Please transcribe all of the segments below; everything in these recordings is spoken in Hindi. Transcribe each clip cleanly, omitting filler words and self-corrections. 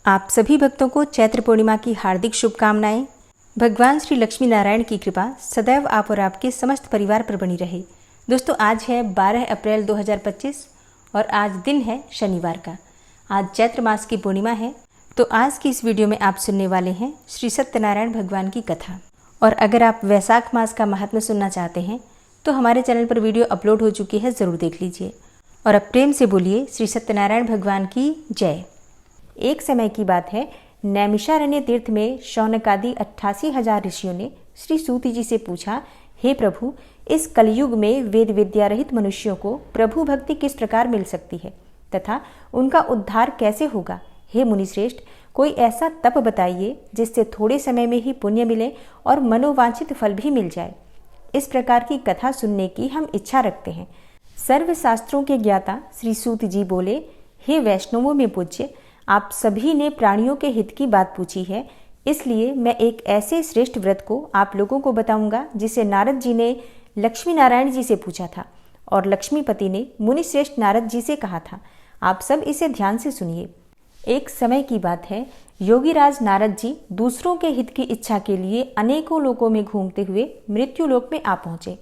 आप सभी भक्तों को चैत्र पूर्णिमा की हार्दिक शुभकामनाएं। भगवान श्री लक्ष्मी नारायण की कृपा सदैव आप और आपके समस्त परिवार पर बनी रहे। दोस्तों, आज है 12 अप्रैल 2025 और आज दिन है शनिवार का। आज चैत्र मास की पूर्णिमा है। तो आज की इस वीडियो में आप सुनने वाले हैं श्री सत्यनारायण भगवान की कथा। और अगर आप वैशाख मास का महात्म्य सुनना चाहते हैं तो हमारे चैनल पर वीडियो अपलोड हो चुकी है, ज़रूर देख लीजिए। और अब प्रेम से बोलिए श्री सत्यनारायण भगवान की जय। एक समय की बात है, नैमिषारण्य तीर्थ में शौनकादि 88,000 ऋषियों ने श्री सूत जी से पूछा, हे प्रभु, इस कलयुग में वेद विद्या रहित मनुष्यों को प्रभु भक्ति किस प्रकार मिल सकती है तथा उनका उद्धार कैसे होगा। हे मुनिश्रेष्ठ, कोई ऐसा तप बताइए जिससे थोड़े समय में ही पुण्य मिले और मनोवांछित फल भी मिल जाए। इस प्रकार की कथा सुनने की हम इच्छा रखते हैं। सर्व शास्त्रों के ज्ञाता श्री सूत जी बोले, हे वैष्णवों में पूज्य, आप सभी ने प्राणियों के हित की बात पूछी है, इसलिए मैं एक ऐसे श्रेष्ठ व्रत को आप लोगों को बताऊंगा जिसे नारद जी ने लक्ष्मी नारायण जी से पूछा था और लक्ष्मीपति ने मुनि श्रेष्ठ नारद जी से कहा था। आप सब इसे ध्यान से सुनिए। एक समय की बात है, योगीराज नारद जी दूसरों के हित की इच्छा के लिए अनेकों लोकों में घूमते हुए मृत्यु लोक में आ पहुंचे।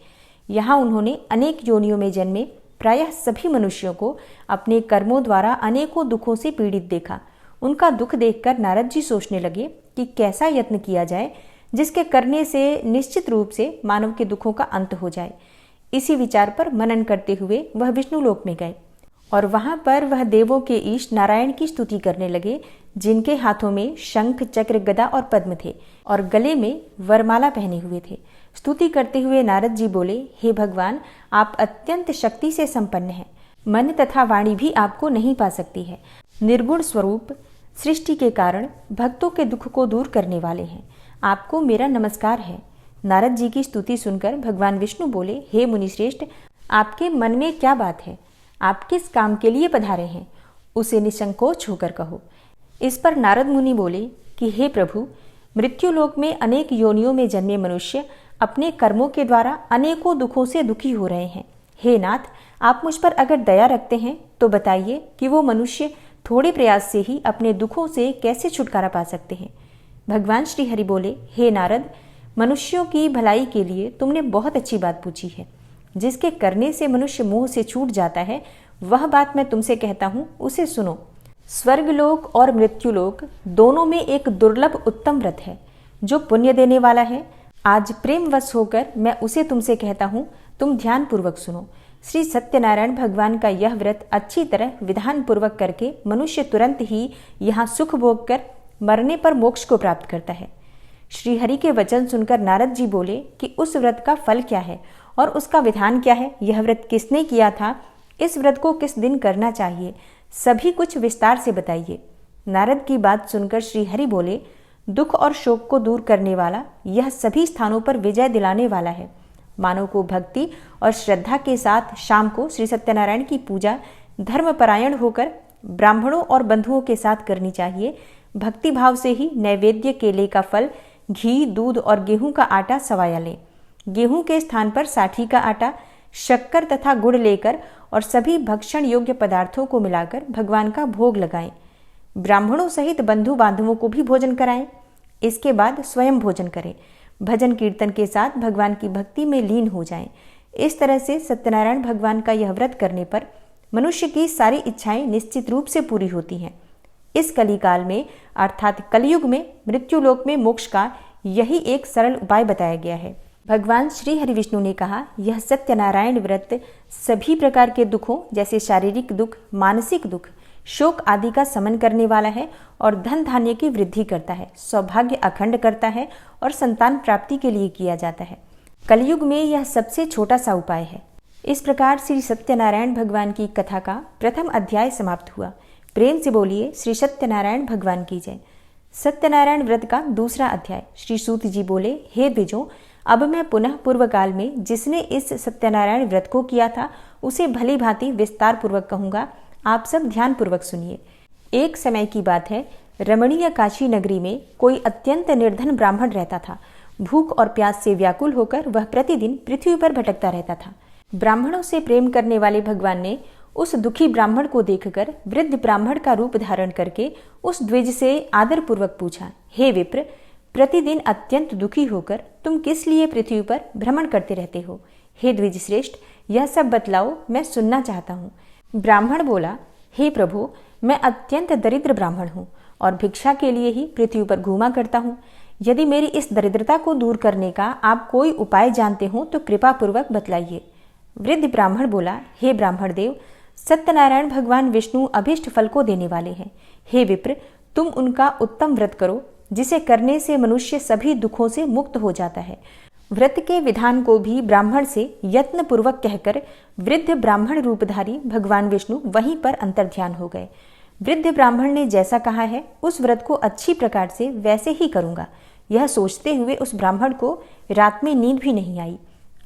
यहाँ उन्होंने अनेक योनियों में जन्मे प्रायः सभी मनुष्यों को अपने कर्मों द्वारा अनेकों दुखों से पीड़ित देखा। उनका दुख देखकर नारद जी सोचने लगे कि कैसा यत्न किया जाए जिसके करने से निश्चित रूप से मानव के दुखों का अंत हो जाए। इसी विचार पर मनन करते हुए वह विष्णु लोक में गए और वहां पर वह देवों के ईश नारायण की स्तुति करने लगे, जिनके हाथों में शंख, चक्र, गदा और पद्म थे और गले में वरमाला पहने हुए थे। स्तुति करते हुए नारद जी बोले, हे भगवान, आप अत्यंत शक्ति से संपन्न हैं। मन तथा वाणी भी आपको नहीं पा सकती है। निर्गुण स्वरूप, सृष्टि के कारण भक्तों के दुख को दूर करने वाले हैं। आपको मेरा नमस्कार है। नारद जी की स्तुति सुनकर भगवान विष्णु बोले, हे मुनिश्रेष्ठ, आपके मन में क्या बात है? आप किस काम के लिए पधारे हैं? उसे निसंकोच होकर कहो। इस पर नारद मुनि बोले कि हे प्रभु, मृत्युलोक में अनेक योनियों में जन्मे मनुष्य अपने कर्मों के द्वारा अनेकों दुखों से दुखी हो रहे हैं। हे नाथ, आप मुझ पर अगर दया रखते हैं तो बताइए कि वो मनुष्य थोड़े प्रयास से ही अपने दुखों से कैसे छुटकारा पा सकते हैं। भगवान श्री हरि बोले, हे नारद, मनुष्यों की भलाई के लिए तुमने बहुत अच्छी बात पूछी है। जिसके करने से मनुष्य मोह से छूट जाता है, वह बात मैं तुमसे कहता हूँ, उसे सुनो। स्वर्गलोक और मृत्युलोक दोनों में एक दुर्लभ उत्तम व्रत है जो पुण्य देने वाला है। आज प्रेमवश होकर मैं उसे तुमसे कहता हूँ, तुम ध्यान पूर्वक सुनो। श्री सत्यनारायण भगवान का यह व्रत अच्छी तरह विधान पूर्वक करके मनुष्य तुरंत ही यहाँ सुख भोग कर मरने पर मोक्ष को प्राप्त करता है। श्री हरि के वचन सुनकर नारद जी बोले कि उस व्रत का फल क्या है और उसका विधान क्या है, यह व्रत किसने किया था, इस व्रत को किस दिन करना चाहिए, सभी कुछ विस्तार से बताइए। नारद की बात सुनकर श्री हरि बोले, दुख और शोक को दूर करने वाला, यह सभी स्थानों पर विजय दिलाने वाला है। मानव को भक्ति और श्रद्धा के साथ शाम को श्री सत्यनारायण की पूजा धर्मपरायण होकर ब्राह्मणों और बंधुओं के साथ करनी चाहिए। भक्ति भाव से ही नैवेद्य, केले का फल, घी, दूध और गेहूं का आटा सवाया लें। गेहूं के स्थान पर साठी का आटा, शक्कर तथा गुड़ लेकर और सभी भक्षण योग्य पदार्थों को मिलाकर भगवान का भोग लगाएं। ब्राह्मणों सहित बंधु बांधवों को भी भोजन कराएं। इसके बाद स्वयं भोजन करें। भजन कीर्तन के साथ भगवान की भक्ति में लीन हो जाएं। इस तरह से सत्यनारायण भगवान का यह व्रत करने पर मनुष्य की सारी इच्छाएं निश्चित रूप से पूरी होती हैं। इस कलिकाल में अर्थात कलयुग में मृत्युलोक में मोक्ष का यही एक सरल उपाय बताया गया है। भगवान श्री हरि विष्णु ने कहा, यह सत्यनारायण व्रत सभी प्रकार के दुखों जैसे शारीरिक दुख, मानसिक दुख, शोक आदि का समन करने वाला है और धन धान्य की वृद्धि करता है, सौभाग्य अखंड करता है और संतान प्राप्ति के लिए किया जाता है। कलयुग में यह सबसे छोटा सा उपाय है। इस प्रकार श्री सत्यनारायण भगवान की कथा का प्रथम अध्याय समाप्त हुआ। प्रेम से बोलिए श्री सत्यनारायण भगवान की जय। सत्यनारायण व्रत का दूसरा अध्याय। श्री सूत जी बोले, हे द्विजों, अब मैं पुनः पूर्व काल में जिसने इस सत्यनारायण व्रत को किया था उसे भली भांति विस्तार पूर्वक कहूंगा। आप सब ध्यान पूर्वक सुनिए। एक समय की बात है, रमणीय काशी नगरी में कोई अत्यंत निर्धन ब्राह्मण रहता था। भूख और प्यास से व्याकुल होकर वह प्रतिदिन पृथ्वी पर भटकता रहता था। ब्राह्मणों से प्रेम करने वाले भगवान ने उस दुखी ब्राह्मण को देखकर वृद्ध ब्राह्मण का रूप धारण करके उस द्विज से आदरपूर्वक पूछा, हे विप्र, प्रतिदिन अत्यंत दुखी होकर तुम किस लिए पृथ्वी पर भ्रमण करते रहते हो? हे द्विज श्रेष्ठ, यह सब बतलाओ, मैं सुनना चाहता हूँ। ब्राह्मण बोला, हे प्रभु, मैं अत्यंत दरिद्र ब्राह्मण हूँ और भिक्षा के लिए ही पृथ्वी पर घूमा करता हूँ। यदि मेरी इस दरिद्रता को दूर करने का आप कोई उपाय जानते हो तो कृपा पूर्वक बतलाइए। वृद्ध ब्राह्मण बोला, हे ब्राह्मण देव, सत्यनारायण भगवान विष्णु अभीष्ट फल को देने वाले हैं। हे विप्र, तुम उनका उत्तम व्रत करो, जिसे करने से मनुष्य सभी दुखों से मुक्त हो जाता है। व्रत के विधान को भी ब्राह्मण से यत्न पूर्वक कहकर वृद्ध ब्राह्मण रूपधारी भगवान विष्णु वहीं पर अंतर्ध्यान हो गए। वृद्ध ब्राह्मण ने जैसा कहा है उस व्रत को अच्छी प्रकार से वैसे ही करूंगा, यह सोचते हुए उस ब्राह्मण को रात में नींद भी नहीं आई।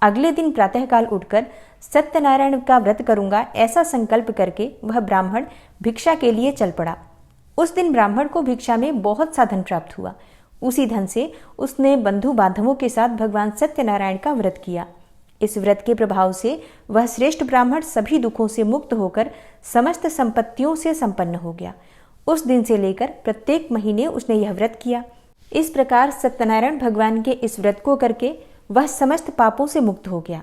अगले दिन प्रातःकाल उठकर सत्यनारायण का व्रत करूंगा ऐसा संकल्प करके वह ब्राह्मण भिक्षा के लिए चल पड़ा। उस दिन ब्राह्मण को भिक्षा में बहुत सा धन प्राप्त हुआ। उसी धन से उसने बंधु बांधवों के साथ भगवान सत्यनारायण का व्रत किया। इस व्रत के प्रभाव से वह श्रेष्ठ ब्राह्मण सभी दुखों से मुक्त होकर समस्त संपत्तियों से संपन्न हो गया। उस दिन से लेकर प्रत्येक महीने उसने यह व्रत किया। इस प्रकार सत्यनारायण भगवान के इस व्रत को करके वह समस्त पापों से मुक्त हो गया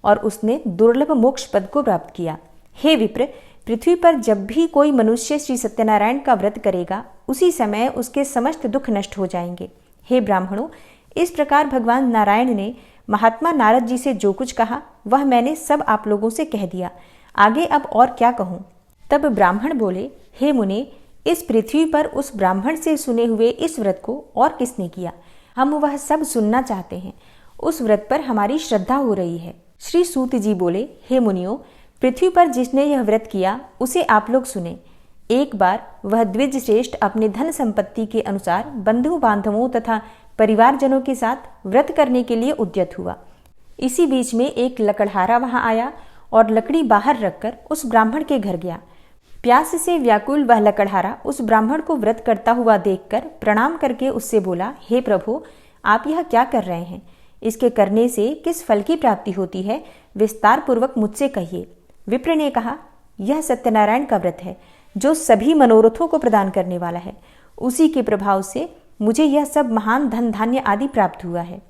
और उसने दुर्लभ मोक्ष पद को प्राप्त किया। हे विप्र, पृथ्वी पर जब भी कोई मनुष्य श्री सत्यनारायण का व्रत करेगा उसी समय उसके समस्त दुख नष्ट हो जाएंगे। हे ब्राह्मणों, इस प्रकार भगवान नारायण ने महात्मा नारद जी से जो कुछ कहा वह मैंने सब आप लोगों से कह दिया। आगे अब और क्या कहूँ? तब ब्राह्मण बोले, हे मुने, इस पृथ्वी पर उस ब्राह्मण से सुने हुए इस व्रत को और किसने किया? हम वह सब सुनना चाहते हैं। उस व्रत पर हमारी श्रद्धा हो रही है। श्री सूत जी बोले, हे मुनियों, पृथ्वी पर जिसने यह व्रत किया उसे आप लोग सुने। एक बार वह द्विज श्रेष्ठ अपने धन संपत्ति के अनुसार बंधु बांधवों तथा परिवारजनों के साथ व्रत करने के लिए उद्यत हुआ। इसी बीच में एक लकड़हारा वहां आया और लकड़ी बाहर रखकर उस ब्राह्मण के घर गया। प्यास से व्याकुल वह लकड़हारा उस ब्राह्मण को व्रत करता हुआ देखकर प्रणाम करके उससे बोला, हे प्रभु, आप यह क्या कर रहे हैं? इसके करने से किस फल की प्राप्ति होती है, विस्तार पूर्वक मुझसे कहिए। विप्र ने कहा, यह सत्यनारायण का व्रत है जो सभी मनोरथों को प्रदान करने वाला है। उसी के प्रभाव से मुझे यह सब महान धन धान्य आदि प्राप्त हुआ है।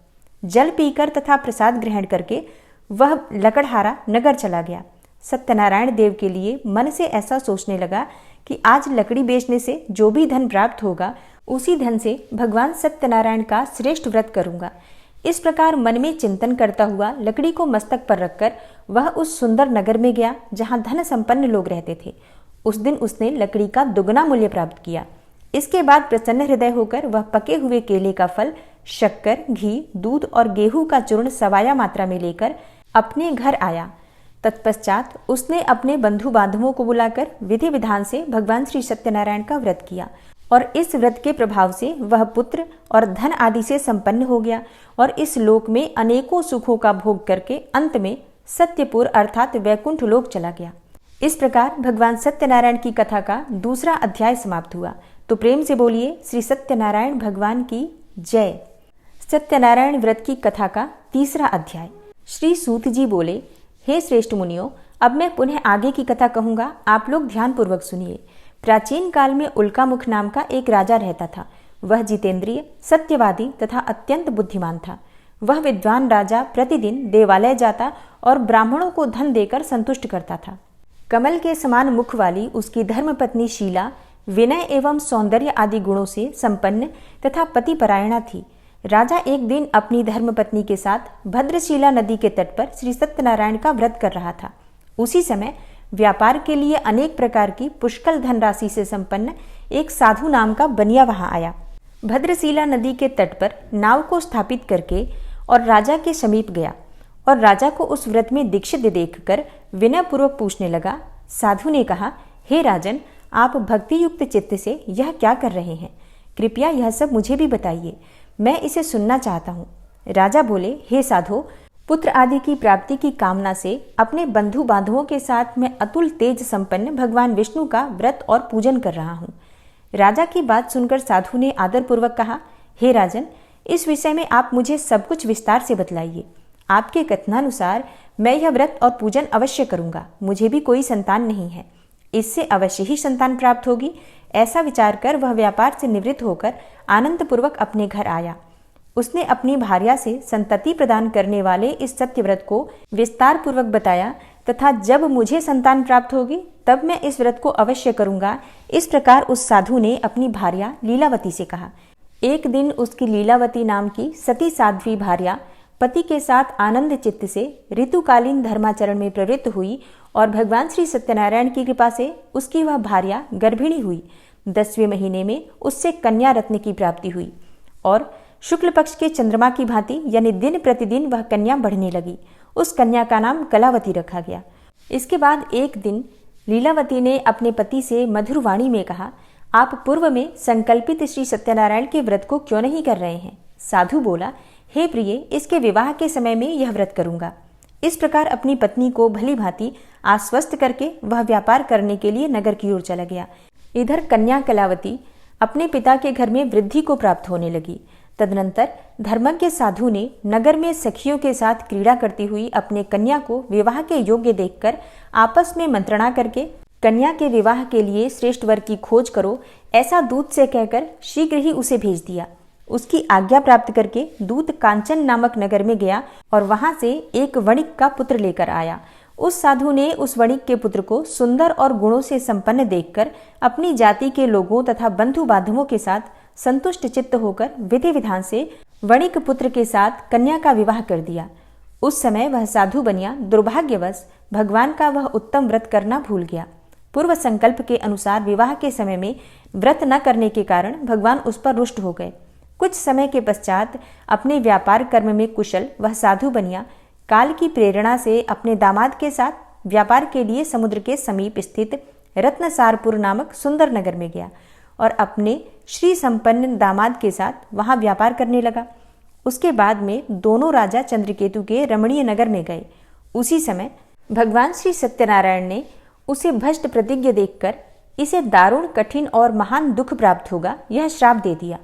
जल पीकर तथा प्रसाद ग्रहण करके वह लकड़हारा नगर चला गया। सत्यनारायण देव के लिए मन से ऐसा सोचने लगा कि आज लकड़ी बेचने से जो भी धन प्राप्त होगा उसी धन से भगवान सत्यनारायण का श्रेष्ठ व्रत करूंगा। इस प्रकार मन में चिंतन करता हुआ लकड़ी को मस्तक पर रखकर वह उस सुंदर नगर में गया जहां धन संपन्न लोग रहते थे। उस दिन उसने लकड़ी का दुगना मूल्य प्राप्त किया। इसके बाद प्रसन्न हृदय होकर वह पके हुए केले का फल, शक्कर, घी, दूध और गेहूं का चूर्ण सवाया मात्रा में लेकर अपने घर आया। तत्पश्चात उसने अपने बंधु बांधवों को बुलाकर विधि विधान से भगवान श्री सत्यनारायण का व्रत किया और इस व्रत के प्रभाव से वह पुत्र और धन आदि से संपन्न हो गया और इस लोक में अनेकों सुखों का भोग करके अंत में सत्यपुर अर्थात वैकुंठ लोक चला गया। इस प्रकार भगवान सत्यनारायण की कथा का दूसरा अध्याय समाप्त हुआ। तो प्रेम से बोलिए श्री सत्यनारायण भगवान की जय। सत्यनारायण व्रत की कथा का तीसरा अध्याय। श्री सूत जी बोले, हे श्रेष्ठ मुनियों, अब मैं पुनः आगे की कथा कहूंगा, आप लोग ध्यान पूर्वक सुनिए। प्राचीन काल में उल्कामुख नाम का एक राजा रहता था। वह जितेंद्रिय, सत्यवादी तथा अत्यंत बुद्धिमान था। वह विद्वान राजा प्रतिदिन देवालय जाता और ब्राह्मणों को धन देकर संतुष्ट करता था। कमल के समान मुख वाली उसकी धर्मपत्नी शीला विनय एवं सौंदर्य आदि गुणों से संपन्न तथा पतिपरायणा थी। राजा एक दिन अपनी धर्मपत्नी के साथ भद्रशिला नदी के तट पर श्री सत्यनारायण का व्रत कर रहा था। उसी समय व्यापार के लिए अनेक प्रकार की पुष्कल धनराशि से संपन्न एक साधु नाम का बनिया वहां आया। भद्रशिला नदी के तट पर नाव को स्थापित करके और राजा के समीप गया और राजा को उस व्रत में दीक्षित देखकर विनयपूर्वक पूछने लगा। साधु ने कहा, हे राजन, आप भक्ति युक्त चित्त से यह क्या कर रहे हैं? कृपया यह सब मुझे भी बताइए, मैं इसे सुनना चाहता हूँ। राजा बोले, हे साधो, पुत्र आदि की प्राप्ति की कामना से अपने बंधु बांधवों के साथ मैं अतुल तेज संपन्न भगवान विष्णु का व्रत और पूजन कर रहा हूँ। राजा की बात सुनकर साधु ने आदरपूर्वक कहा, हे राजन, इस विषय में आप मुझे सब कुछ विस्तार से बतलाइए। आपके कथनानुसार मैं यह व्रत और पूजन अवश्य करूंगा। मुझे भी कोई संतान नहीं है, इससे अवश्य ही संतान प्राप्त होगी। ऐसा विचार कर वह व्यापार से निवृत्त होकर आनंदपूर्वक अपने घर आया। उसने अपनी भार्या से संतति प्रदान करने वाले इस सत्यव्रत को विस्तार पूर्वक बताया तथा जब मुझे संतान प्राप्त होगी तब मैं इस व्रत को अवश्य करूंगा। इस प्रकार उस साधु ने अपनी भार्या लीलावती से कहा। एक दिन उसकी लीलावती नाम की सती साध्वी भार्या पति के साथ आनंद चित्त से ऋतुकालीन धर्माचरण में प्रवृत्त हुई और भगवान श्री सत्यनारायण की कृपा से उसकी वह भार्या गर्भिणी हुई। 10वें महीने में उससे कन्या रत्न की प्राप्ति हुई और शुक्ल पक्ष के चंद्रमा की भांति यानी दिन प्रतिदिन वह कन्या बढ़ने लगी। उस कन्या का नाम कलावती रखा गया। इसके बाद एक दिन लीलावती ने अपने पति से मधुर वाणी में कहा, आप पूर्व में संकल्पित श्री सत्यनारायण के व्रत को क्यों नहीं कर रहे हैं? साधु बोला, हे प्रिय, इसके विवाह के समय में यह व्रत करूंगा। इस प्रकार अपनी पत्नी को भली भांति आश्वस्त करके वह व्यापार करने के लिए नगर की ओर चला गया। इधर कन्या कलावती अपने पिता के घर में वृद्धि को प्राप्त होने लगी। तदनंतर धर्मज्ञ साधु ने नगर में सखियों के साथ क्रीड़ा करती हुई अपने कन्या को विवाह के योग्य देखकर आपस में मंत्रणा करके कन्या के विवाह के लिए श्रेष्ठ वर की खोज करो, ऐसा दूत से कहकर शीघ्र ही उसे भेज दिया। उसकी आज्ञा प्राप्त करके दूत कांचन नामक नगर में गया और वहां से एक वणिक का पुत्र लेकर आया। उस साधु ने उस वणिक के पुत्र को सुंदर और गुणों से संपन्न देखकर अपनी जाति के लोगों तथा बंधु बांधवों के साथ संतुष्ट चित्त होकर विधि विधान से वणिक पुत्र के साथ कन्या का विवाह कर दिया। उस समय वह साधु बनिया दुर्भाग्यवश भगवान का वह उत्तम व्रत करना भूल गया। पूर्व संकल्प के अनुसार विवाह के समय में व्रत न करने के कारण भगवान उस पर रुष्ट हो गए। कुछ समय के पश्चात अपने व्यापार कर्म में कुशल वह साधु बनिया काल की प्रेरणा से अपने दामाद के साथ व्यापार के लिए समुद्र के समीप स्थित रत्नसारपुर नामक सुंदर नगर में गया और अपने श्री संपन्न दामाद के साथ वहां व्यापार करने लगा। उसके बाद में दोनों राजा चंद्रकेतु के रमणीय नगर में गए। उसी समय भगवान श्री सत्यनारायण ने उसे भ्रष्ट प्रतिज्ञ देखकर इसे दारुण कठिन और महान दुख प्राप्त होगा यह श्राप दे दिया।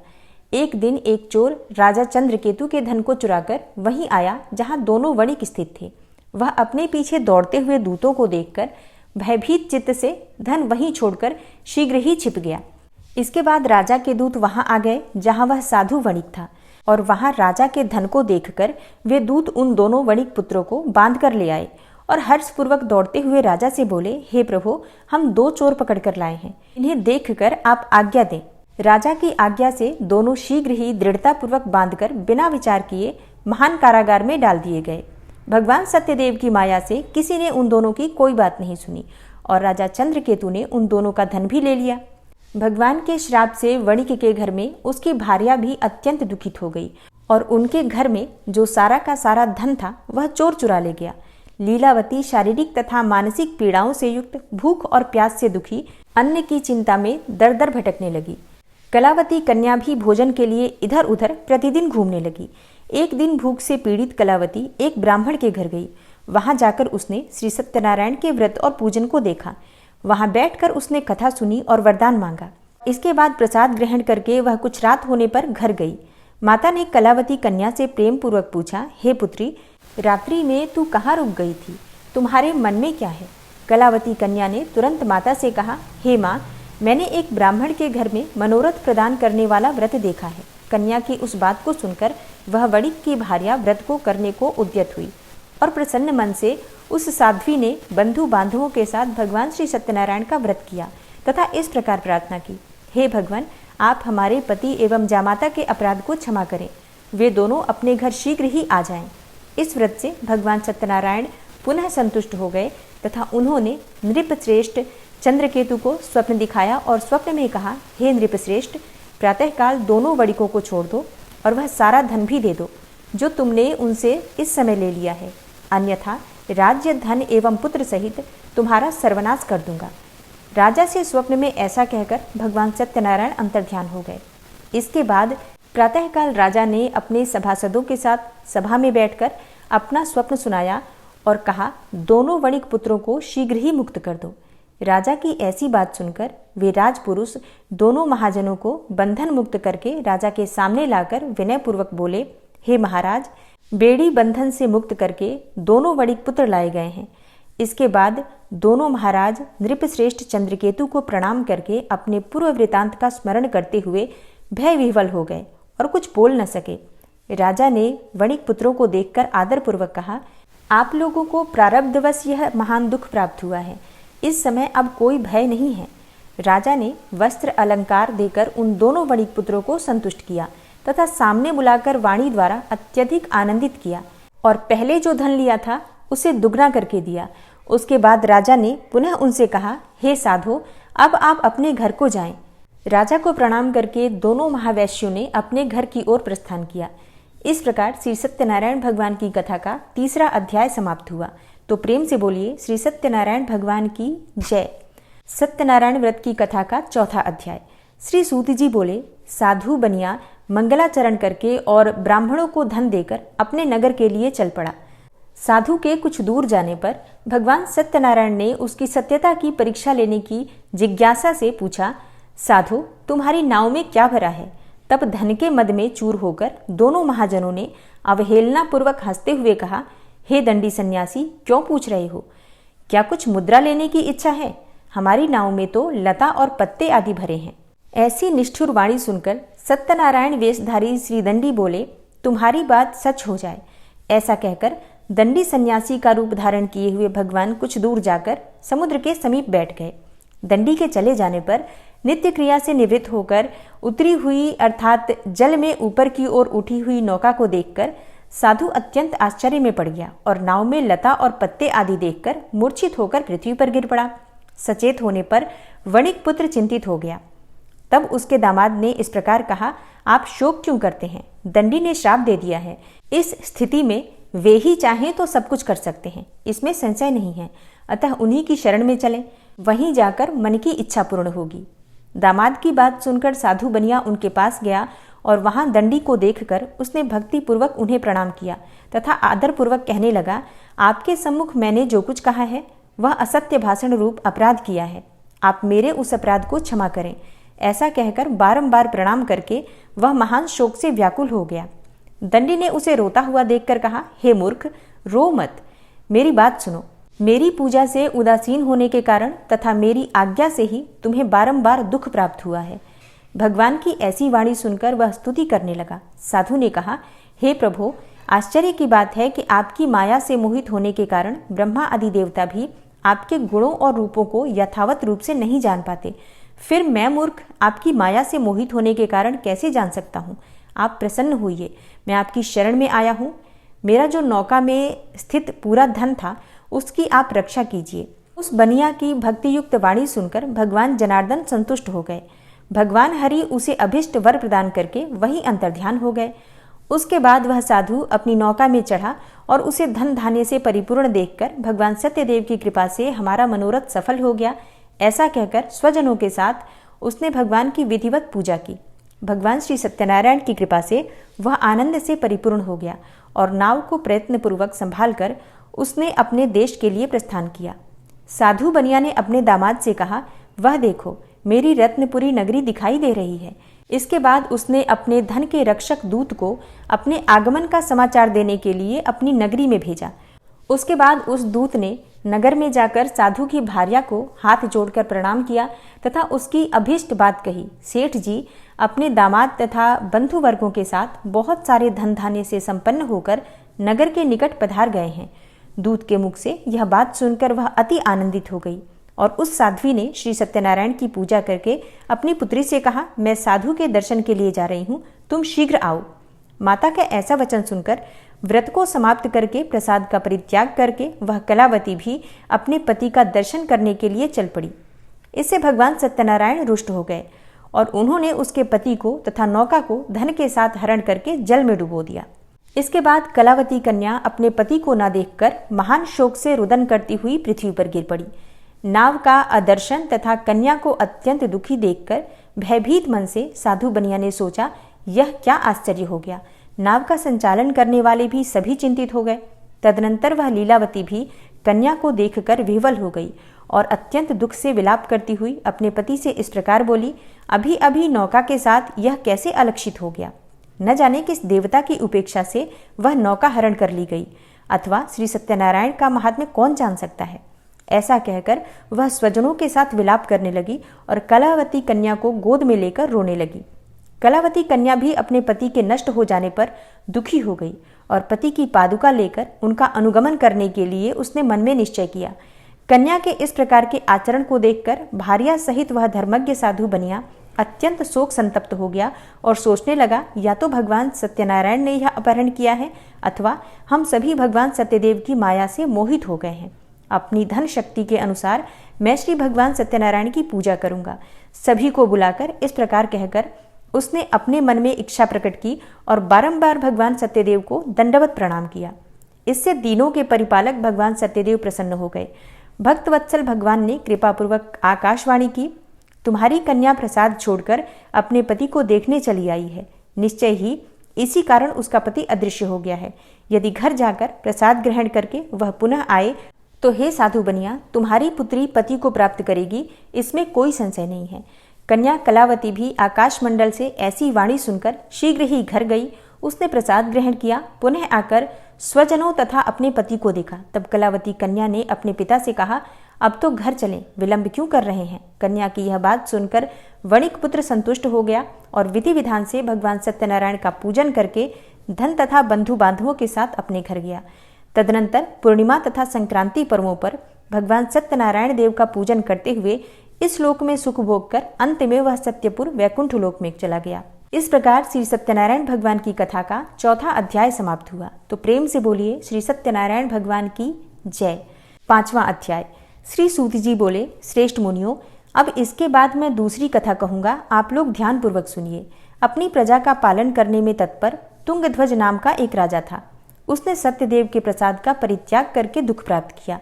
एक दिन एक चोर राजा चंद्रकेतु के धन को चुराकर वहीं आया जहां दोनों वणिक स्थित थे। वह अपने पीछे दौड़ते हुए दूतों को देखकर भयभीत चित्त से धन वहीं छोड़कर शीघ्र ही छिप गया। इसके बाद राजा के दूत वहां आ गए जहां वह साधु वणिक था और वहां राजा के धन को देखकर वे दूत उन दोनों वणिक पुत्रों को बांध कर ले आए और हर्षपूर्वक दौड़ते हुए राजा से बोले, हे प्रभु, हम 2 चोर पकड़ कर लाए हैं, इन्हें देखकर आप आज्ञा दें। राजा की आज्ञा से दोनों शीघ्र ही दृढ़तापूर्वक बांधकर बिना विचार किए महान कारागार में डाल दिए गए। भगवान सत्यदेव की माया से किसी ने उन दोनों की कोई बात नहीं सुनी और राजा चंद्रकेतु ने उन दोनों का धन भी ले लिया। भगवान के श्राप से वणिक के घर में उसकी भार्या भी अत्यंत दुखित हो गई और उनके घर में जो सारा का सारा धन था वह चोर चुरा ले गया। लीलावती शारीरिक तथा मानसिक पीड़ाओं से युक्त, भूख और प्यास से दुखी, अन्न की चिंता में दर दर भटकने लगी। कलावती कन्या भी भोजन के लिए इधर उधर प्रतिदिन घूमने लगी। एक दिन भूख से पीड़ित कलावती एक ब्राह्मण के घर गई। वहां जाकर उसने श्री सत्यनारायण के व्रत और पूजन को देखा। वहां बैठकर उसने कथा सुनी और वरदान मांगा। इसके बाद प्रसाद ग्रहण करके वह कुछ रात होने पर घर गई। माता ने कलावती कन्या से प्रेम पूर्वक पूछा, हे पुत्री, रात्रि में तू कहाँ रुक गई थी? तुम्हारे मन में क्या है? कलावती कन्या ने तुरंत माता से कहा, हे माँ, मैंने एक ब्राह्मण के घर में मनोरथ प्रदान करने वाला व्रत देखा है। कन्या की उस बात को सुनकर वह वणिक की भार्या व्रत को करने को उद्यत हुई और प्रसन्न मन से उस साध्वी ने बंधु बांधवों के साथ भगवान श्री सत्यनारायण का व्रत किया तथा इस प्रकार प्रार्थना की, हे भगवान, आप हमारे पति एवं जामाता के अपराध को क्षमा करें। वे दोनों अपने घर शीघ्र ही आ जाएं। इस व्रत से भगवान सत्यनारायण पुनः संतुष्ट हो गए तथा उन्होंने नृपश्रेष्ठ चंद्रकेतु को स्वप्न दिखाया और स्वप्न में कहा, हे नृपश्रेष्ठ, प्रातःकाल दोनों वणिकों को छोड़ दो और वह सारा धन भी दे दो जो तुमने उनसे इस समय ले लिया है, अन्यथा राज्य, धन एवं पुत्र सहित तुम्हारा सर्वनाश कर दूंगा। राजा से स्वप्न में ऐसा कहकर भगवान सत्यनारायण अंतर्ध्यान हो गए। इसके बाद प्रातःकाल राजा ने अपने सभासदों के साथ सभा में बैठकर अपना स्वप्न सुनाया और कहा, दोनों वणिक पुत्रों को शीघ्र ही मुक्त कर दो। राजा की ऐसी बात सुनकर वे राजपुरुष दोनों महाजनों को बंधन मुक्त करके राजा के सामने लाकर विनयपूर्वक बोले, हे महाराज, बेड़ी बंधन से मुक्त करके दोनों वणिक पुत्र लाए गए हैं। इसके बाद दोनों महाराज नृपश्रेष्ठ चंद्रकेतु को प्रणाम करके अपने पूर्व वृतांत का स्मरण करते हुए भय विह्वल हो गए और कुछ बोल न सके। राजा ने वणिक पुत्रों को देखकर आदरपूर्वक कहा, आप लोगों को प्रारब्धवश यह महान दुख प्राप्त हुआ है। इस समय अब कोई भय नहीं है। राजा ने वस्त्र अलंकार देकर उन दोनों वणिक पुत्रों को संतुष्ट किया तथा सामने बुलाकर वाणी द्वारा अत्यधिक आनंदित किया और पहले जो धन लिया था उसे दुगना करके दिया। उसके बाद राजा ने पुनः उनसे कहा, हे साधो, अब आप अपने घर को जाएं। राजा को प्रणाम करके दोनों महावैश्यों ने अपने घर की ओर प्रस्थान किया। इस प्रकार श्री सत्यनारायण भगवान की कथा का 3रा अध्याय समाप्त हुआ। तो प्रेम से बोलिए श्री सत्यनारायण भगवान की जय। सत्यनारायण व्रत की कथा का 4था अध्याय। श्री सूत जी बोले, साधु बनिया मंगलाचरण करके और ब्राह्मणों को धन देकर अपने नगर के लिए चल पड़ा। साधु के कुछ दूर जाने पर भगवान सत्यनारायण ने उसकी सत्यता की परीक्षा लेने की जिज्ञासा से पूछा, साधु, तुम्हारी नाव में क्या भरा है? तब धन के मद में चूर होकर दोनों महाजनों ने अवहेलना पूर्वक हंसते हुए कहा, हे दंडी सन्यासी, क्यों पूछ रहे हो? क्या कुछ मुद्रा लेने की इच्छा है? हमारी नाव में तो लता और पत्ते आदि भरे हैं। ऐसी निष्ठुर वाणी सुनकर सत्यनारायण वेशधारी श्री दंडी बोले, तुम्हारी बात सच हो जाए। ऐसा कहकर दंडी सन्यासी का रूप धारण किए हुए भगवान कुछ दूर जाकर समुद्र के समीप बैठ गए। दंडी के चले जाने पर नित्य क्रिया से निवृत्त होकर उतरी हुई अर्थात जल में ऊपर की ओर उठी हुई नौका को देखकर साधु अत्यंत आश्चर्य में पड़ गया और नाव में लता और पत्ते आदि देखकर मूर्छित होकर पृथ्वी पर गिर पड़ा। सचेत होने पर वणिक पुत्र चिंतित हो गया। तब उसके दामाद ने इस प्रकार कहा, आप शोक क्यों करते हैं? दंडी ने श्राप दे दिया है। इस स्थिति में वे ही चाहें तो सब कुछ कर सकते हैं, इसमें संशय नहीं है। अतः उन्हीं की शरण में चलें, वहीं जाकर मन की इच्छा पूर्ण होगी। दामाद की बात सुनकर साधु बनिया उनके पास गया और वहां दंडी को देखकर उसने भक्ति पूर्वक उन्हें प्रणाम किया तथा आदर पूर्वक कहने लगा, आपके सम्मुख मैंने जो कुछ कहा है वह असत्य भाषण रूप अपराध किया है। आप मेरे उस अपराध को क्षमा करें। ऐसा कहकर बारंबार प्रणाम करके वह महान शोक से व्याकुल हो गया। दंडी ने उसे रोता हुआ देखकर कहा, हे मूर्ख, रो मत, मेरी बात सुनो। मेरी पूजा से उदासीन होने के कारण तथा मेरी आज्ञा से ही तुम्हें बारंबार दुख प्राप्त हुआ है। भगवान की ऐसी वाणी सुनकर वह स्तुति करने लगा। साधु ने कहा, हे प्रभो, आश्चर्य की बात है कि आपकी माया से मोहित होने के कारण ब्रह्मा आदि देवता भी आपके गुणों और रूपों को यथावत रूप से नहीं जान पाते। फिर मैं मूर्ख आपकी माया से मोहित होने के कारण कैसे जान सकता हूँ? आप प्रसन्न होइए, मैं आपकी शरण में आया हूँ। मेरा जो नौका में स्थित पूरा धन था उसकी आप रक्षा कीजिए। उस बनिया की भक्तियुक्त वाणी सुनकर भगवान जनार्दन संतुष्ट हो गए। भगवान हरि उसे अभिष्ट वर प्रदान करके वहीं अंतर्ध्यान हो गए। उसके बाद वह साधु अपनी नौका में चढ़ा और उसे धन धान्य से परिपूर्ण देखकर भगवान सत्यदेव की कृपा से हमारा मनोरथ सफल हो गया, ऐसा कहकर स्वजनों के साथ उसने भगवान की विधिवत पूजा की। भगवान श्री सत्यनारायण की कृपा से वह आनंद से परिपूर्ण हो गया और नाव को प्रयत्नपूर्वक संभाल कर उसने अपने देश के लिए प्रस्थान किया। साधु बनिया ने अपने दामाद से कहा, वह देखो, मेरी रत्नपुरी नगरी दिखाई दे रही है। इसके बाद उसने अपने धन के रक्षक दूत को अपने आगमन का समाचार देने के लिए अपनी नगरी में भेजा। उसके बाद उस दूत ने नगर में जाकर साधु की भार्या को हाथ जोड़कर प्रणाम किया तथा उसकी अभीष्ट बात कही। सेठ जी अपने दामाद तथा बंधु वर्गों के साथ बहुत सारे धन धान्य से संपन्न होकर नगर के निकट पधार गए हैं। दूत के मुख से यह बात सुनकर वह अति आनंदित हो गई और उस साध्वी ने श्री सत्यनारायण की पूजा करके अपनी पुत्री से कहा, मैं साधु के दर्शन के लिए जा रही हूँ, तुम शीघ्र आओ। माता का ऐसा वचन सुनकर व्रत को समाप्त करके प्रसाद का परित्याग करके वह कलावती भी अपने पति का दर्शन करने के लिए चल पड़ी। इससे भगवान सत्यनारायण रुष्ट हो गए और उन्होंने उसके पति को तथा नौका को धन के साथ हरण करके जल में डुबो दिया। इसके बाद कलावती कन्या अपने पति को न देखकर महान शोक से रुदन करती हुई पृथ्वी पर गिर पड़ी। नाव का अदर्शन तथा कन्या को अत्यंत दुखी देखकर भयभीत मन से साधु बनिया ने सोचा, यह क्या आश्चर्य हो गया। नाव का संचालन करने वाले भी सभी चिंतित हो गए। तदनंतर वह लीलावती भी कन्या को देखकर विह्वल हो गई और अत्यंत दुख से विलाप करती हुई अपने पति से इस प्रकार बोली, अभी अभी नौका के साथ यह कैसे अलक्षित हो गया। न जाने किस देवता की उपेक्षा से वह नौका हरण कर ली गई, अथवा श्री सत्यनारायण का महात्म्य कौन जान सकता है। ऐसा कहकर वह स्वजनों के साथ विलाप करने लगी और कलावती कन्या को गोद में लेकर रोने लगी। कलावती कन्या भी अपने पति के नष्ट हो जाने पर दुखी हो गई और पति की पादुका लेकर उनका अनुगमन करने के लिए उसने मन में निश्चय किया। कन्या के इस प्रकार के आचरण को देखकर भार्या सहित वह धर्मज्ञ साधु बनिया अत्यंत शोक संतप्त हो गया और सोचने लगा, या तो भगवान सत्यनारायण ने यह अपहरण किया है अथवा हम सभी भगवान सत्यदेव की माया से मोहित हो गए हैं। अपनी धन शक्ति के अनुसार मैं श्री भगवान सत्यनारायण की पूजा करूंगा। सभी को बुलाकर इस प्रकार कहकर उसने अपने मन में इच्छा प्रकट की और बारंबार भगवान सत्यदेव को दंडवत प्रणाम किया। इससे दीनों के परिपालक भगवान सत्यदेव प्रसन्न हो गए। भक्तवत्सल भगवान ने कृपापूर्वक आकाशवाणी की, तुम्हारी कन्या प्रसाद छोड़कर अपने पति को देखने चली आई है। निश्चय ही इसी कारण उसका पति अदृश्य हो गया है। यदि घर जाकर प्रसाद ग्रहण करके वह पुनः आए तो हे साधु बनिया, तुम्हारी पुत्री पति को प्राप्त करेगी, इसमें कोई संशय नहीं है। कन्या कलावती भी आकाशमंडल से ऐसी वाणी सुनकर शीघ्र ही घर गई। उसने प्रसाद ग्रहण किया, पुनः आकर स्वजनों तथा अपने पति को देखा। तब कलावती कन्या ने अपने पिता से कहा, अब तो घर चलें, विलंब क्यों कर रहे हैं। कन्या की यह बात सुनकर वणिक पुत्र संतुष्ट हो गया और विधि विधान से भगवान सत्यनारायण का पूजन करके धन तथा बंधु बांधवों के साथ अपने घर गया। तदनंतर पूर्णिमा तथा संक्रांति पर्वों पर भगवान सत्यनारायण देव का पूजन करते हुए इस लोक में सुख भोग कर अंत में वह सत्यपुर वैकुंठ लोक में चला गया। इस प्रकार श्री सत्यनारायण भगवान की कथा का चौथा अध्याय समाप्त हुआ। तो प्रेम से बोलिए श्री सत्यनारायण भगवान की जय। पांचवा अध्याय। श्री सूत जी बोले, श्रेष्ठ मुनियों, अब इसके बाद मैं दूसरी कथा कहूंगा, आप लोग ध्यान पूर्वक सुनिए। अपनी प्रजा का पालन करने में तत्पर तुंगध्वज नाम का एक राजा था। उसने सत्यदेव के प्रसाद का परित्याग करके दुख प्राप्त किया।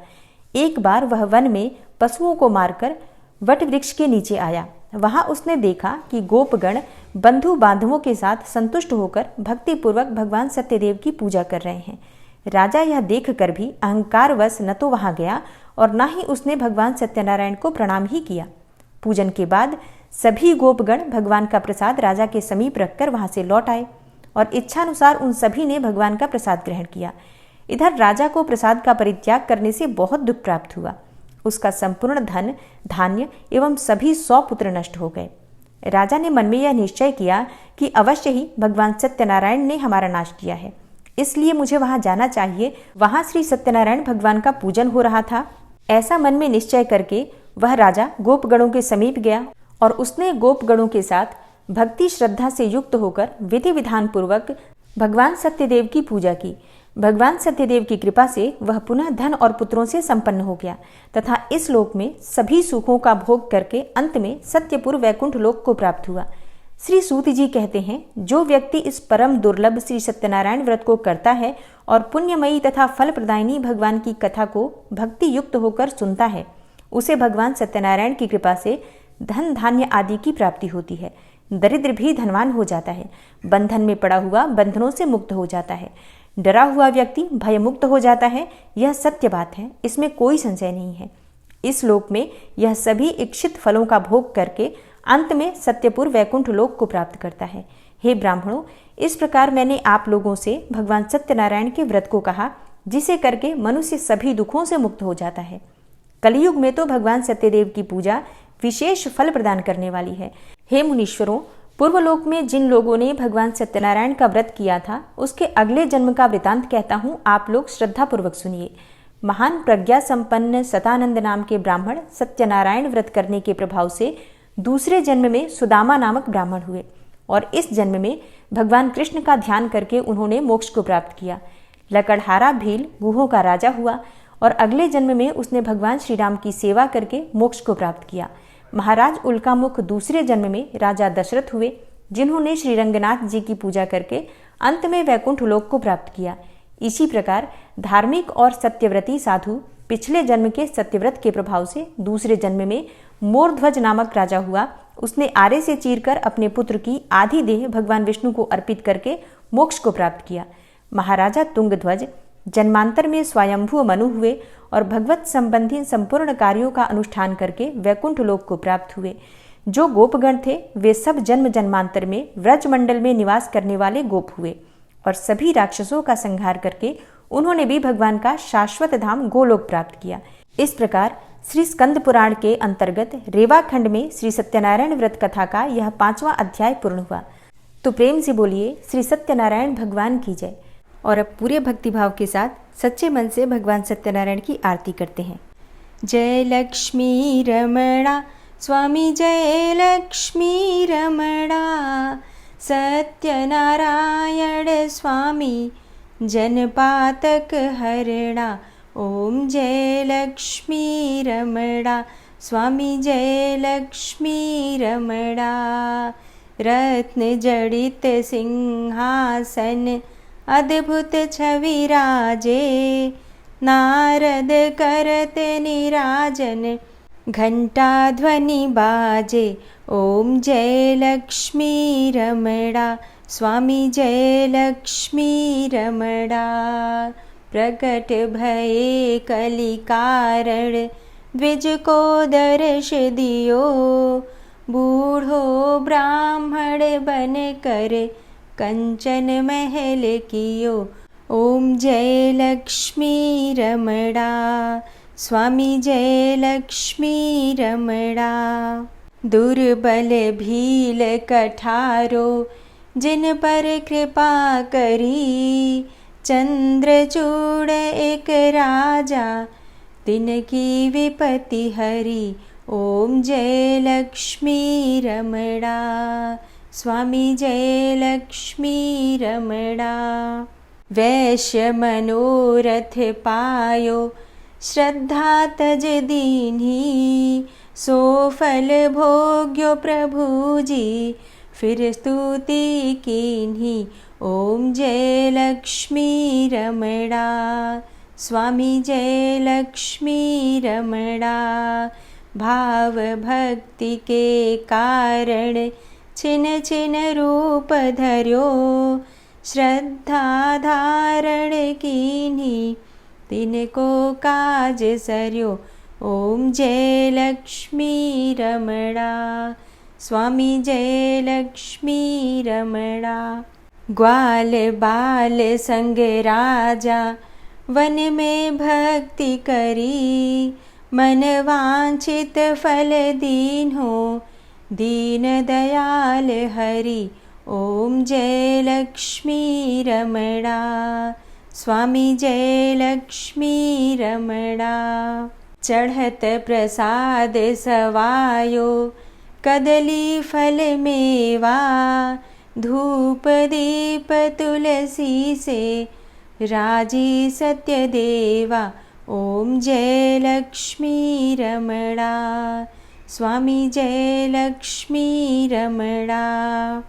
एक बार वह वन में पशुओं को मारकर वट वृक्ष के नीचे आया। वहां उसने देखा कि गोपगण बंधु बांधवों के साथ संतुष्ट होकर भक्तिपूर्वक भगवान सत्यदेव की पूजा कर रहे हैं। राजा यह देखकर भी अहंकारवश न तो वहां गया और न ही उसने भगवान सत्यनारायण को प्रणाम ही किया। पूजन के बाद सभी गोपगण भगवान का प्रसाद राजा के समीप रखकर वहां से लौट आए और इच्छानुसार उन सभी ने भगवान का प्रसाद ग्रहण किया। इधर राजा को प्रसाद का परित्याग करने से बहुत दुख प्राप्त हुआ। उसका संपूर्ण धन, धान्य एवं सभी 100 पुत्र नष्ट हो गए। राजा ने मन में यह निश्चय किया कि अवश्य ही भगवान सत्यनारायण ने हमारा नाश किया है, इसलिए मुझे वहां जाना चाहिए। वहां श्री सत्यनारायण भगवान का पूजन हो रहा था। ऐसा मन में निश्चय करके वह राजा गोपगणों के समीप गया और उसने गोपगणों के साथ भक्ति श्रद्धा से युक्त होकर विधि विधान पूर्वक भगवान सत्यदेव की पूजा की। भगवान सत्यदेव की कृपा से वह पुनः धन और पुत्रों से संपन्न हो गया तथा इस लोक में सभी सुखों का भोग करके अंत में सत्यपुर वैकुंठ लोक को प्राप्त हुआ। श्री सूत जी कहते हैं, जो व्यक्ति इस परम दुर्लभ श्री सत्यनारायण व्रत को करता है और पुण्यमयी तथा फल प्रदायिनी भगवान की कथा को भक्ति युक्त होकर सुनता है, उसे भगवान सत्यनारायण की कृपा से धन धान्य आदि की प्राप्ति होती है। दरिद्र भी धनवान हो जाता है। बंधन में पड़ा हुआ बंधनों से मुक्त हो जाता है। डरा हुआ व्यक्ति भय मुक्त हो जाता है। यह सत्य बात है, इसमें कोई संशय नहीं है। इस लोक में यह सभी इच्छित फलों का भोग करके अंत में सत्यपुर वैकुंठ लोक को प्राप्त करता है। हे ब्राह्मणों, इस प्रकार मैंने आप लोगों से भगवान सत्यनारायण के व्रत को कहा, जिसे करके मनुष्य सभी दुखों से मुक्त हो जाता है। कलयुग में तो भगवान सत्यदेव की पूजा विशेष फल प्रदान करने वाली है। हे मुनीश्वरों, पूर्वलोक में जिन लोगों ने भगवान सत्यनारायण का व्रत किया था, उसके अगले जन्म का वृतांत कहता हूँ, आप लोग श्रद्धापूर्वक सुनिए। महान प्रज्ञा संपन्न सतानंद नाम के ब्राह्मण सत्यनारायण व्रत करने के प्रभाव से दूसरे जन्म में सुदामा नामक ब्राह्मण हुए और इस जन्म में भगवान कृष्ण का ध्यान करके उन्होंने मोक्ष को प्राप्त किया। लकड़हारा भील गुहों का राजा हुआ और अगले जन्म में उसने भगवान श्री राम की सेवा करके मोक्ष को प्राप्त किया। महाराज उल्कामुख दूसरे जन्म में राजा दशरथ हुए, जिन्होंने श्री रंगनाथ जी की पूजा करके अंत में वैकुंठ लोक को प्राप्त किया। इसी प्रकार धार्मिक और सत्यव्रती साधु पिछले जन्म के सत्यव्रत के प्रभाव से दूसरे जन्म में मोरध्वज नामक राजा हुआ। उसने आरे से चीरकर अपने पुत्र की आधी देह भगवान विष्णु को अर्पित करके मोक्ष को प्राप्त किया। महाराजा तुंगध्वज जन्मांतर में स्वयंभू मनु हुए और भगवत संबंधी संपूर्ण कार्यों का अनुष्ठान करके वैकुंठ लोक को प्राप्त हुए। जो गोपगण थे वे सब जन्म जन्मांतर में व्रजमंडल में निवास करने वाले गोप हुए और सभी राक्षसों का संहार करके उन्होंने भी भगवान का शाश्वत धाम गोलोक प्राप्त किया। इस प्रकार श्री स्कंद पुराण के अंतर्गत रेवा खंड में श्री सत्यनारायण व्रत कथा का यह 5वां अध्याय पूर्ण हुआ। तो प्रेम से बोलिए श्री सत्यनारायण भगवान की जय। और अब पूरे भक्तिभाव के साथ सच्चे मन से भगवान सत्यनारायण की आरती करते हैं। जय लक्ष्मी रमणा स्वामी जय लक्ष्मी रमणा, सत्यनारायण स्वामी जनपातक हरणा। ओम जय लक्ष्मी रमणा स्वामी जय लक्ष्मी रमणा, रत्न जड़ित सिंहासन अद्भुत छवि राजे, नारद करत निराजन घंटा ध्वनि बाजे। ओम जय लक्ष्मी रमणा स्वामी जय लक्ष्मी रमणा, प्रकट भये कलि कारण द्विज को दर्श दियो, बूढ़ो ब्राह्मण बन कर कंचन महल कियो। ओम जय लक्ष्मी रमणा स्वामी जय लक्ष्मी रमणा, दुर्बल भील कठारो जिन पर कृपा करी, चंद्रचूड़ एक राजा तिनकी विपत्ति हरी। ओम जय लक्ष्मी रमणा स्वामी जय लक्ष्मी रमणा, वैश्य मनोरथ पायो श्रद्धा तज दीन्ही, सो फल भोग्यो प्रभु जी फिर स्तुति कीन्ही। ओम जय लक्ष्मी रमणा स्वामी जय लक्ष्मी रमणा, भाव भक्ति के कारण छिन छिन रूप धर्यो, श्रद्धा धारण कीन्ही तिनको काज सर्यो। ओम जय लक्ष्मी रमणा स्वामी जय लक्ष्मी रमणा, ग्वाल बाल संग राजा वन में भक्ति करी, मन वांछित फल दीन्हो दीन दयाल हरि। ओम जय लक्ष्मी रमणा स्वामी जय लक्ष्मी रमणा, चढ़त प्रसाद सवायो कदली फल मेवा, धूप दीप तुलसी से राजी सत्य देवा। ओम जय लक्ष्मी रमणा स्वामी जय लक्ष्मी रमणा,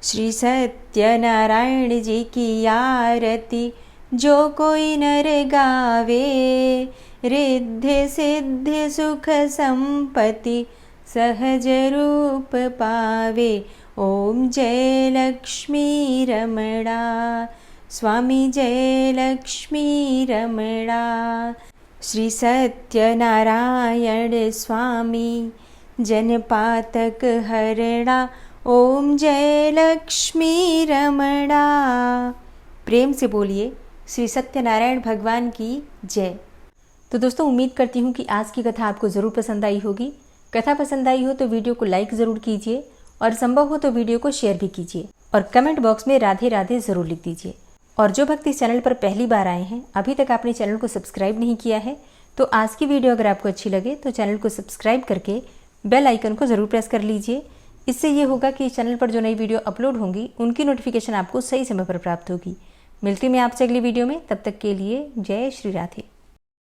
श्री सत्यनारायण जी की आरती जो कोई नर गावे, रिद्धि सिद्धि सुख संपत्ति सहज रूप पावे। ओम जय लक्ष्मी रमणा स्वामी जय लक्ष्मी रमणा, श्री सत्यनारायण स्वामी जनपातक हरणा। ओम जय लक्ष्मी रमणा। प्रेम से बोलिए श्री सत्यनारायण भगवान की जय। तो दोस्तों, उम्मीद करती हूँ कि आज की कथा आपको ज़रूर पसंद आई होगी। कथा पसंद आई हो तो वीडियो को लाइक ज़रूर कीजिए और संभव हो तो वीडियो को शेयर भी कीजिए और कमेंट बॉक्स में राधे राधे ज़रूर लिख दीजिए। और जो भक्त इस चैनल पर पहली बार आए हैं, अभी तक आपने चैनल को सब्सक्राइब नहीं किया है, तो आज की वीडियो अगर आपको अच्छी लगे तो चैनल को सब्सक्राइब करके बेल आइकन को ज़रूर प्रेस कर लीजिए। इससे ये होगा कि इस चैनल पर जो नई वीडियो अपलोड होंगी उनकी नोटिफिकेशन आपको सही समय पर प्राप्त होगी। मिलती मैं आपसे अगली वीडियो में, तब तक के लिए जय श्री राधे।